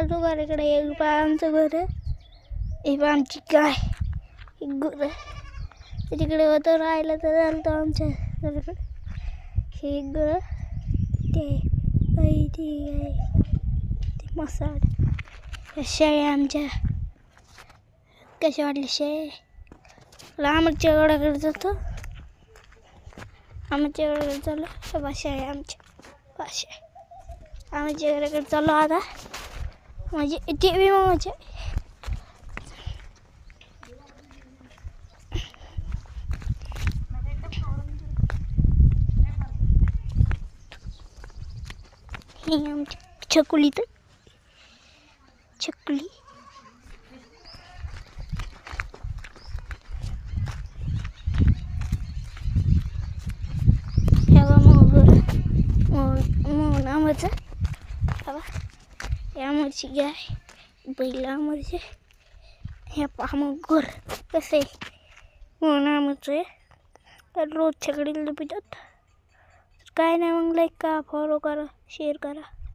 चालतो घराकडे. एक पा आमचं घर आहे, एक आमची गाय, एक गुरं. तिकडे होतं राहिलं तर चालतो आमच्या घराकडे. हे एक गुरं, ते गाई, ती गाय, ते मसाड. शेळ्या आमच्या. कशा वाटल्या शेळ्या? आमच्या घराकडे जातो. आमच्या घराकडे चालू भाषा आहे आमची भाषा. आमच्या घराकडे चालू आता म्हणजे टी व्ही म्हणजे ही आमची छकुली. तर छकुली आमचं. आमची गाय, बैल आमचे. ह्या पहा मग घर कसं आहे म्हणून आमचं आहे. तर रोज छकडीला पितात. काय नाही, मग लाईक करा, फॉलो करा, शेअर करा.